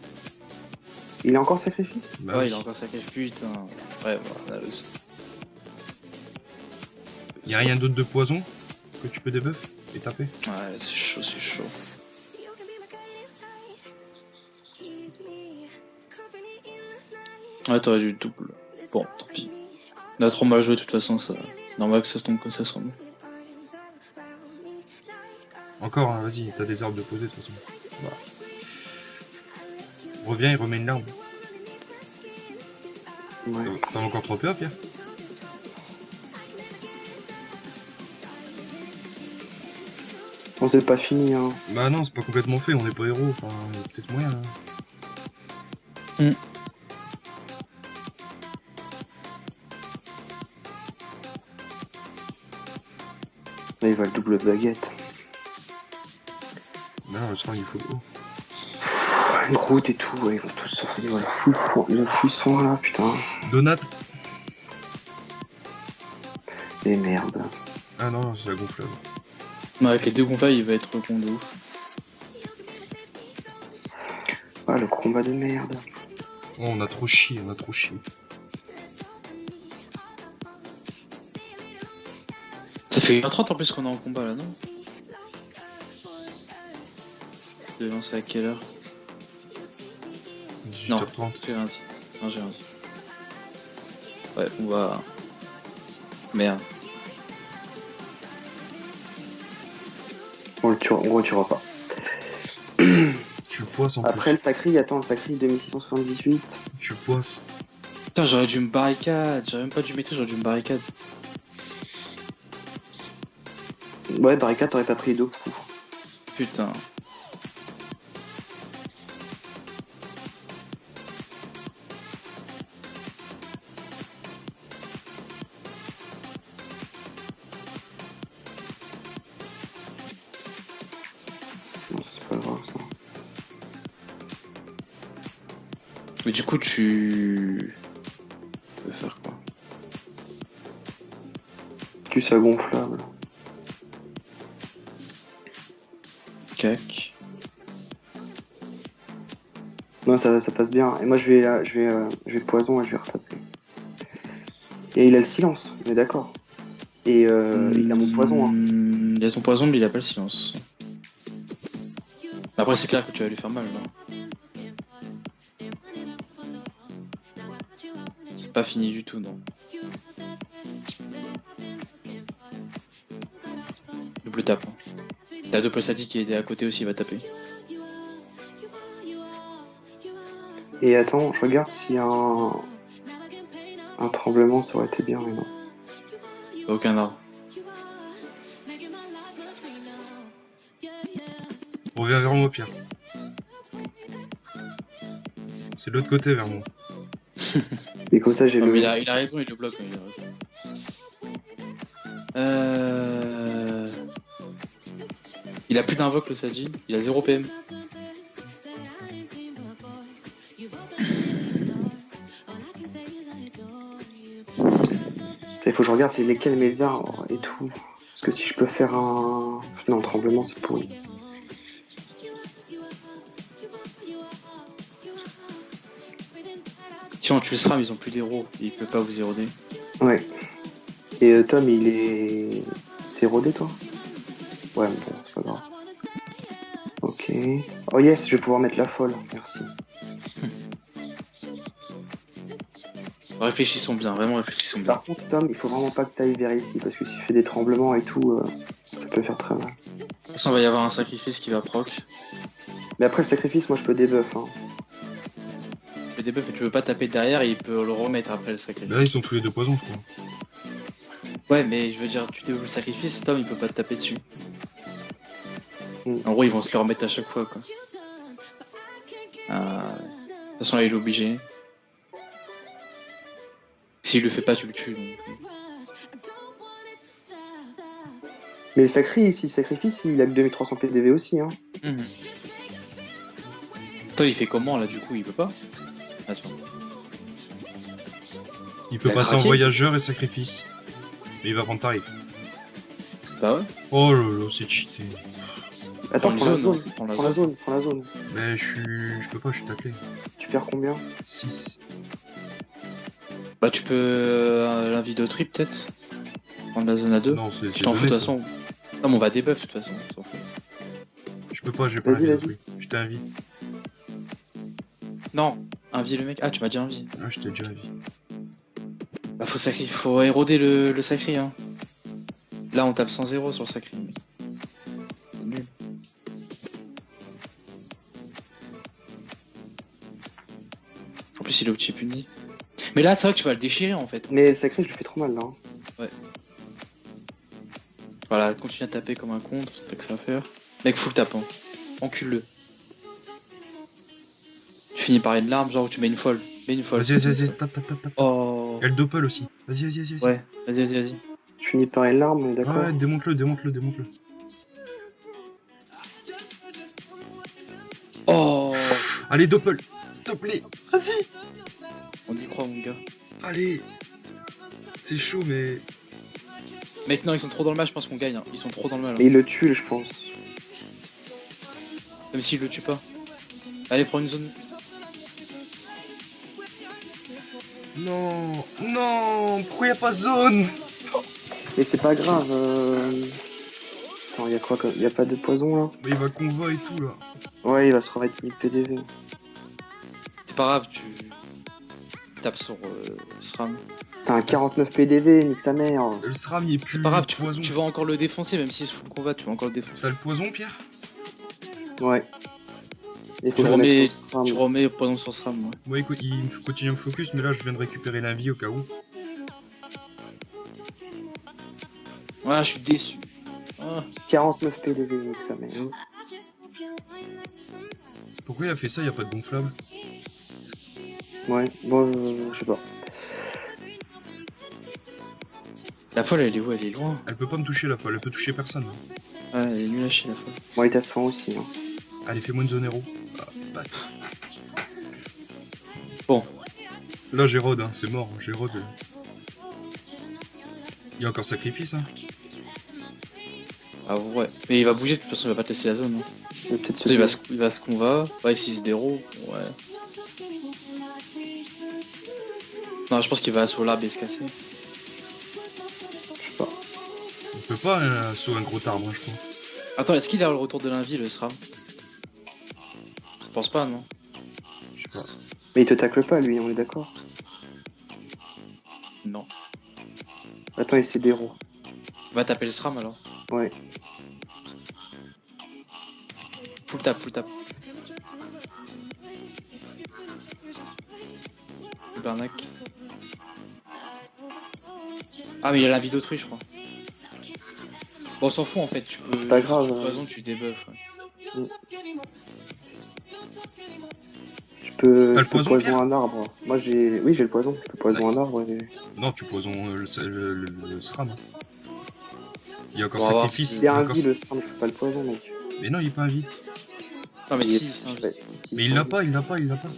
Il est encore sacrifice? Bah Ouais, oui. il a encore sa cache. Putain. Ouais, voilà. Y a rien d'autre de poison que tu peux débuff et taper? Ouais, c'est chaud, c'est chaud. Ouais, t'aurais dû double. Bon, tant pis. On a trop mal joué de toute façon, ça. C'est normal que ça se tombe comme ça sur nous. Encore, hein, vas-y, t'as des arbres de poser de toute façon. Bah. Reviens, il remet une larme. Ouais. T'en as encore 3 PA, Pierre? Bon, c'est pas fini, hein. Bah non, c'est pas complètement fait, on est pas héros, enfin, il y a peut-être moyen. Hein. Là, il va le double baguette. Bah non, le soir, il faut le haut. Une route et tout, ouais, ils vont tous se faire. Voilà, le fouisson là, putain. Donat. Et merde. Ah non, c'est la gonflable. Mais avec les deux combats, il va être con de ouf. Ah, le combat de merde. Oh, on a trop chié, on a trop chié. Ça fait 1h30 en plus qu'on est en combat là, non? De lancer à quelle heure? 18h30. J'ai rien dit. Non, j'ai rien dit. Ouais, on va. Merde. On le tuera pas. Tu le poisse en Après le sacri, attends, le sacri 2678. plus. Tu poisses. Putain, j'aurais dû me barricade. J'aurais même pas dû maîtriser, j'aurais dû me barricade. Ouais, barricade, t'aurais pas pris d'eau. Putain. Non, c'est pas grave ça. Mais du coup, tu peux faire quoi? Tu sais, gonflable. Cac. Non, ça passe bien. Et moi, je vais poison et je vais retaper. Et il a le silence, on est d'accord. Et il a mon poison. Hein. Il a ton poison, mais il a pas le silence. Après, c'est clair que tu vas lui faire mal, là. C'est pas fini du tout, non. Double tape. Hein. T'as Doppel Sadi qui est à côté aussi, il va taper. Et attends, je regarde si un tremblement ça aurait été bien, mais non. Aucun arbre. Reviens vers moi, Pierre. C'est de l'autre côté vers moi. Et comme ça, j'ai Non, le. mais il a raison, il le bloque. Il a raison. Il a plus d'invoque le Sadi, il a 0 PM. Il faut que je regarde c'est lesquels mes arbres et tout. Parce que si je peux faire un. Non, tremblement, c'est pourri. Si on tue le SRAM, ils ont plus d'héros, il peut pas vous éroder. Ouais. Et Tom, il est. T'es rodé, toi? Ouais, mais bon, c'est pas grave. Ok. Oh yes, je vais pouvoir mettre la folle. Merci. Réfléchissons bien, vraiment réfléchissons bien. Par contre, Tom, il faut vraiment pas que t'ailles vers ici. Parce que s'il fait des tremblements et tout, ça peut faire très mal. De toute façon, il va y avoir un sacrifice qui va proc. Mais après le sacrifice, moi je peux débuff. Hein. Le debuff, et tu veux pas taper derrière et il peut le remettre après le sacrifice. Là, ils sont tous les deux poisons, je crois. Ouais, mais je veux dire, tu débuffes le sacrifice, Tom, il peut pas te taper dessus. Mm. En gros, ils vont se le remettre à chaque fois, quoi. De toute façon, là, il est obligé. S'il le fait pas, tu le tues. Donc. Mais le sacrifice, il a que 2300 PDV aussi. Hein. Mhm. Toi, il fait comment là, du coup, il peut pas? Attends. Il peut Il a passer en craqué voyageur et sacrifice. Mais il va prendre tarif. Bah ouais. Oh là là, c'est cheaté. Attends, prends la zone. hein. Prends la Prends la zone. zone, prends la zone. Mais je peux pas, je suis taclé. Tu perds combien? 6. Bah tu peux l'invite de trip peut-être. Prendre la zone à 2. Non, c'est Je t'en fous de toute façon. Non mais on va débuff de toute façon. On s'en fout. Je peux pas, j'ai pas Vas-y, la vie vas-y. de truc. Je t'ai invité. Non, invite le mec. Ah tu m'as déjà invité. Ah, je t'ai déjà invité. Bah faut éroder le sacré hein. Là on tape 100-0 sur le sacré. C'est nul. En plus il est opti puni. Mais là c'est vrai que tu vas le déchirer en fait. Mais le sacré, je lui fais trop mal là. Hein. Voilà, continue à taper comme un contre, t'as que ça à faire. Mec full tapant. Encule-le. Tu finis par une larme, genre où tu mets une folle. Mets une folle. Vas-y, tape. Oh. Il y a le doppel aussi. Vas-y. Ouais, vas-y. Je finis par une larme, d'accord. Ouais, démonte-le. Oh. Allez, doppel, s'il te plaît. Vas-y. On y croit mon gars. Allez. C'est chaud, mais... Mec non, ils sont trop dans le mal, je pense qu'on gagne. Hein. Ils sont trop dans le mal. Et Hein. il le tue, je pense. Même s'ils le tuent pas. Allez, prends une zone. Non, pourquoi y a pas zone? Mais c'est pas grave. Attends, y'a quoi comme... Y'a pas de poison là? Mais il va convoi et tout, là. Ouais, il va se remettre 1000 PDV. C'est pas grave, tu tapes sur SRAM. T'as un 49 PDV, nique sa mère. Le SRAM, il est plus C'est pas grave, poison. tu vas encore le défoncer, même s'il se fout le combat, tu vas encore le défoncer. Ça le poison, Pierre? Ouais. Et Tu faut remets, mettre au SRAM. tu remets poison sur SRAM, ouais. Moi, écoute, il continue à me focus, mais là, je viens de récupérer l'invie au cas où. Ah, je suis déçu. Ah. 49 PDV avec sa mère. Pourquoi il a fait ça? Il a pas de gonflable. Ouais, bon, je sais pas. La folle, elle est où? Elle est loin. Elle peut pas me toucher la folle, elle peut toucher personne. Ouais, elle est nulle à chier, la folle. Bon, il t'a soin aussi. Hein. Allez, fais-moi une zone héros. Ah, bah. Bon, Là, Gérode, hein, c'est mort. Gérode. Il y a encore sacrifice, hein. ah ouais. Mais il va bouger, de toute façon, il va pas te laisser la zone. Hein. Il va peut-être se Il va se qu'on va. Ouais, 6 d'héros. Ouais. Non, je pense qu'il va sur l'arbre et se casser. Je sais pas. On peut pas sauver un gros arbre, hein, je crois. Attends, est-ce qu'il a le retour de l'invie, le SRAM? Je pense pas, non? Je sais pas. Mais il te tacle pas, lui, on est d'accord. Non. Attends, il essaie d'héros. Va taper le SRAM alors. Ouais. Full tap, full tap. Le Barnac. Ah, mais il a l'invie d'autrui, je crois. Bon, on s'en fout en fait, tu peux. C'est pas grave, De hein. toute façon, tu débuffes. Ouais. Je peux, T'as je le peux poison, poison Pierre un arbre. Moi, j'ai. Oui, j'ai le poison. Je peux poison Nice. un arbre. Et... Non, tu poison le SRAM. Hein. Il y a encore On va voir sacrifice. si- Il y a un encore... vie, le SRAM, je fais pas le poison, mec. Mais non, il est pas un vie. Non, mais Il est- si, c'est un vie. Ouais, Mais il l'a pas, il l'a pas, il l'a pas.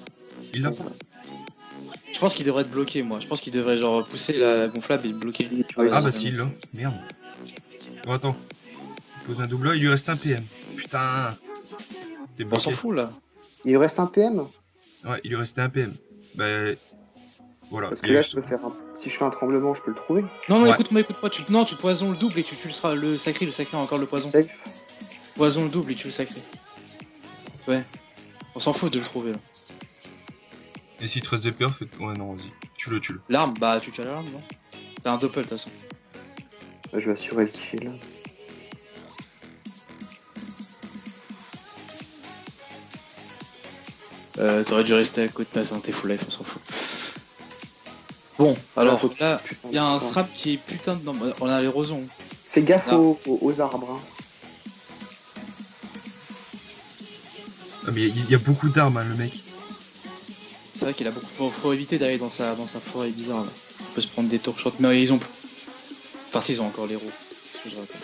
Il l'a pas. Je pense qu'il devrait être bloqué, moi. Je pense qu'il devrait genre pousser la gonflable et le bloquer. Ah, Ah vas-y, bah si, il l'a. Merde. Bon, attends. Il pose un double A, il lui reste un PM. Putain. T'es On s'en bloqué. fout là. Il lui reste un PM. Ouais, il lui restait un PM. Bah... Voilà. Parce il que y a là, eu je peux faire un... Si je fais un tremblement, je peux le trouver. Non, non, Ouais. écoute-moi, écoute-moi. Non, tu poisons le double et tu tues le sacré a encore le poison. Safe. Poison le double et tu le sacré. Ouais. On s'en fout de le trouver là. Et si 13 DPR, fait... Ouais, non, vas-y. Tue-le. L'arme, bah tu tues à l'arme, non? C'est un doppel de toute façon. Je vais assurer le kill. T'aurais dû rester à côté de ta santé full life, on s'en fout. Bon, alors là, il y a un SRAM qui est putain de... Non, on a l'érosion. Fais gaffe Ah. aux arbres. Hein. Ah, mais il y a beaucoup d'armes, hein, le mec. C'est vrai qu'il a beaucoup... Faut éviter d'aller dans sa forêt bizarre là. On peut se prendre des tours short, mais ils ont... Enfin si, ils ont encore l'héros. C'est ce que je raconte.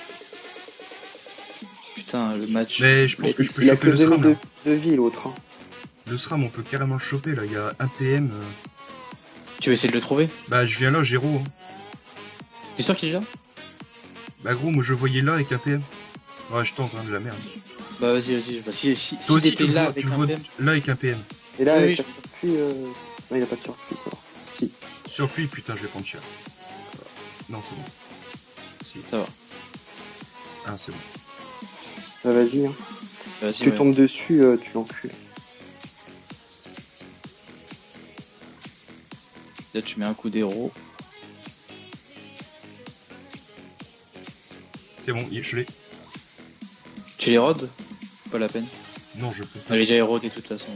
Putain, le match... Mais je pense que je peux Il a choper que le 2 SRAM, là. de vie, l'autre. Hein. Le SRAM, on peut carrément le choper, là. Il y a un PM. Tu veux essayer de le trouver? Bah, je viens là, Géro. Hein. T'es sûr qu'il est là? Bah, gros, moi, je voyais là avec un PM. Ouais, je tente, hein, de la merde. Bah vas-y. Bah, si Toi aussi, t'étais tu le là vois, avec tu le un vois PM... là avec un PM. Et là, Oui, avec oui, la surpluie, non, il a pas de surpluie, ça. Si. Surpluie, putain, je vais prendre cher. Non, c'est bon. Si. Ça va. Ah, c'est bon. Bah, vas-y. Hein. Vas-y, Tu ouais. tombes dessus, tu l'encules. Là, tu mets un coup d'héros. C'est bon, je l'ai. Tu les rodes? Pas la peine. Non, je fais. Elle est déjà érodée de toute façon.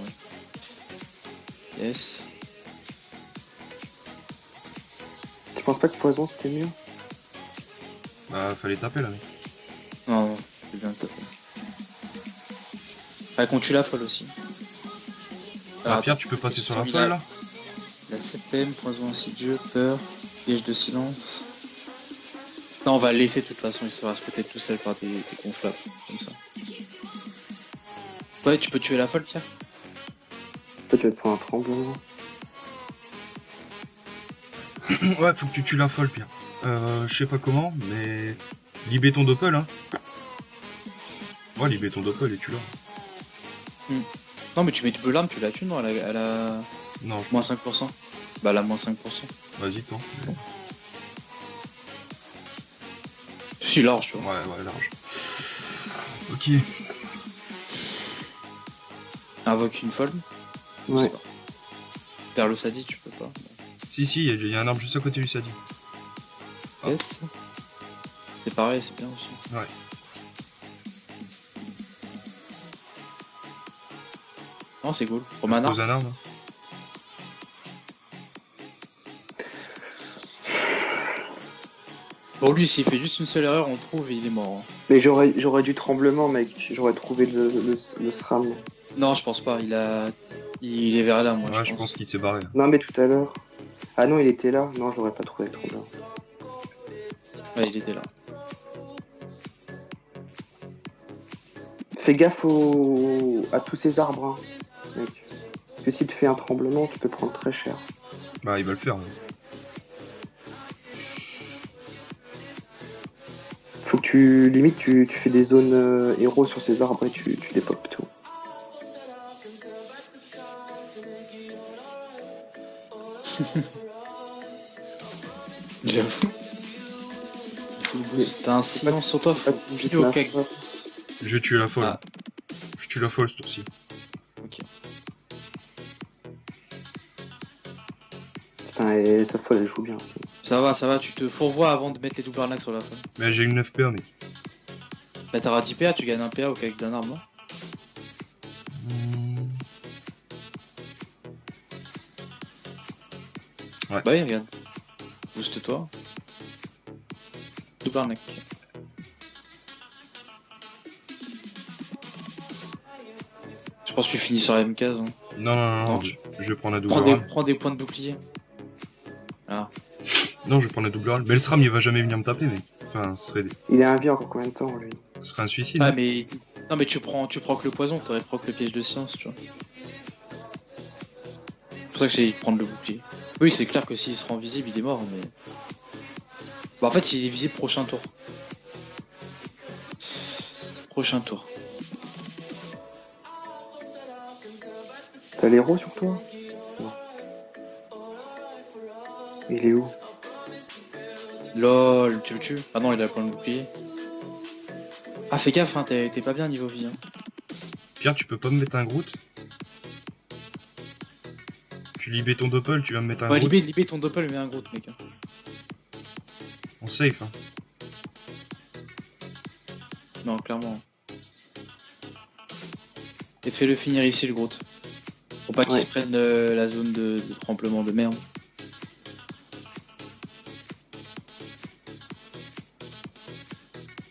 Ouais. Yes. Tu penses pas que poison c'était mieux? Bah, fallait taper, là, mec. Non, c'est bien tapé. Ah, qu'on tue la folle aussi. Ah, Alors, Pierre, tu peux passer sur la il folle, a- là? La CPM, poison insidieux, peur, piège de silence. Non, on va le laisser de toute façon, il se fera peut-être tout seul par des gonflables, comme ça. Ouais, tu peux tuer la folle, Pierre? Toi, tu vas te prendre un tremblement. Ouais, faut que tu tues la folle, Pierre. Je sais pas comment, mais... Libère ton doppel, hein. Ouais, libère ton doppel et tu l'as. Non, mais tu mets l'arme, tu la tues, non? Elle a Non, moins 5%. Bah, elle a moins 5%. vas-y, tente. Je suis large, tu vois. Ouais, large. Ok. Invoque une folle. Je sais Ouais. pas. Vers le sadi, tu peux pas. Si, il y a un arbre juste à côté du sadi. Ah. Yes. C'est pareil, c'est bien aussi. Ouais. Non, c'est cool. Pour un Pose arbre. un arbre. Pour lui, s'il fait juste une seule erreur, on le trouve et il est mort. Hein. Mais j'aurais dû tremblement, mec. J'aurais trouvé le SRAM. Non, je pense pas. Il est vers là, moi. Ouais, je pense qu'il s'est barré. Non, mais tout à l'heure. Ah non, il était là. Non, je l'aurais pas trouvé le tremblement. Ouais, il était là. Fais gaffe à tous ces arbres, hein, mec. Parce que si tu fais un tremblement, tu peux prendre très cher. Bah, il va le faire. Hein. Faut que tu fais des zones héros sur ces arbres et tu dépopes tout. J'avoue. T'as un silence sur toi, faut bouger au cac. Je tue la folle. Ah. Je tue la folle ce tour-ci. Ok. Putain, et sa folle, elle joue bien aussi. Ça va, tu te fourvoies avant de mettre les doubles arnaques sur la folle. Mais j'ai une 9 PA, mec. Bah t'auras 10 PA, tu gagnes un PA au cac d'un arbre, non? Ouais. Bah oui, regarde. Booste-toi. Double arnaque. Je pense que tu finis sur la même case. Hein. Non, Non, je vais prendre la double rame. Prends des points de bouclier. Ah. Non, je vais prendre la double rame. Mais le SRAM, il va jamais venir me taper, mec. Enfin, ce serait, Il a un vie encore combien de temps, lui? ce serait un suicide. Ah hein. mais... Non mais tu prends que le poison, t'aurais proc le piège de science, tu vois. C'est pour ça que j'ai dit de prendre le bouclier. Oui, c'est clair que s'il se rend visible, il est mort, mais... Bah en fait, il est visible prochain tour. Prochain tour. T'as l'héros sur toi? Non. Il est où? LOL, tu le tues? Ah non, il a plein de bouclier. Ah fais gaffe, hein, t'es pas bien niveau vie. Hein. Pierre, tu peux pas me mettre un Groot? Tu libères ton doppel, tu vas me mettre un Ouais, Groot? libé ton doppel, mais un gros mec. Hein. On safe, hein. Non, clairement. Et fais-le finir ici le Groot. Pour pas qu'il Ouais. se prenne la zone de tremblement de merde.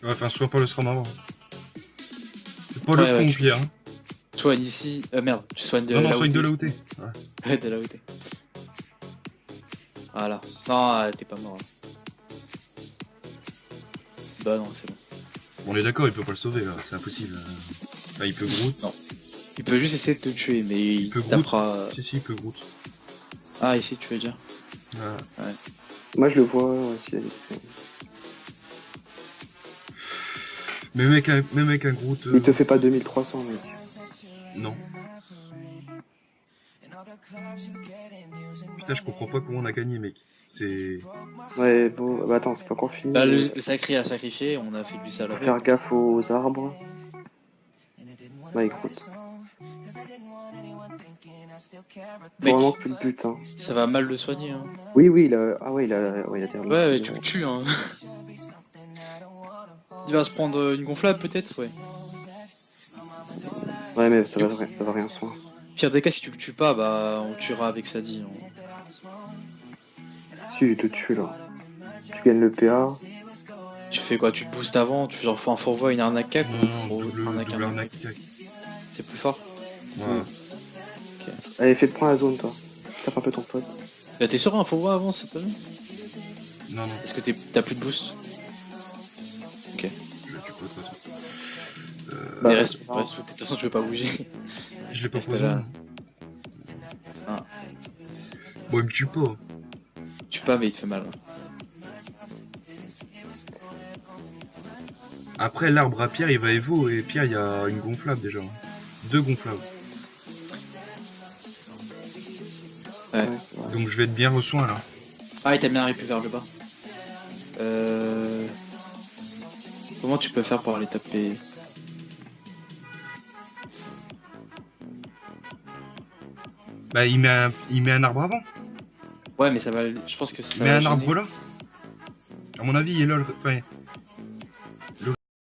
Ouais, enfin, sois pas le SRAM avant. C'est pas Ouais, le ouais, con, Pierre. Hein. Soigne ici. Merde, tu soignes de Non, là soigne de où là t'es. où t'es. Ouais. Ouais, de là où t'es. Voilà. Non, t'es pas mort. Bah non, c'est bon. Bon, on est d'accord, il peut pas le sauver, là. C'est impossible. Là, il peut Groot. Non. Il peut juste essayer de te tuer, mais il peut Groot. tapera... Si, il peut Groot. Ah, ici, tu veux dire. Ouais. Moi, je le vois s'il a des trucs. Mais mec, un Groot... Il te fait pas 2300, mec. Non. Putain, je comprends pas comment on a gagné, mec. C'est... Ouais, bon, bah attends, c'est pas encore fini. Bah, le sacré a sacrifié, on a fait du sale Faut avec. faire gaffe aux arbres. Bah écoute. Faut Mec, vraiment plus le but, hein. ça va mal le soigner. Hein. Oui, il a... Ah ouais, il a terminé. Ouais, tu le tues. Hein. Il va se prendre une gonflable peut-être, ouais. Ouais, mais ça va rien soin. Pire des cas, si tu le tues pas, bah on le tuera avec Sadi. Hein. Si, il te tue là. Tu gagnes le PA. Tu fais quoi? Tu te boostes avant, tu leur fais un fourvoie, une arnaque cac Non, ou double arnaque un arnaque. C'est plus fort. Ouais. Ok. Allez, fais prendre la zone, toi. Tape un peu ton pote. Bah, t'es sûr un fourvoie avant, c'est pas vu? Non. Est-ce que t'as plus de boost? Ok. Je le tue pas, de toute façon. Bah, Mais reste, non. de toute façon, tu veux pas bouger. Je l'ai pas Reste posé. là. Ah. Bon, il me tue pas. Tu pas, mais il te fait mal. Après, l'arbre à Pierre, il va évo, et Pierre, il y a une gonflable déjà. 2 gonflables. Ouais. C'est vrai. Donc je vais être bien reçoin là. Ah, il t'a bien répu vers le bas. Comment tu peux faire pour aller taper? Bah, il met un arbre avant. Ouais, mais ça va. Je pense que ça Il met va un arbre gêner. là. À mon avis, il est là. Enfin,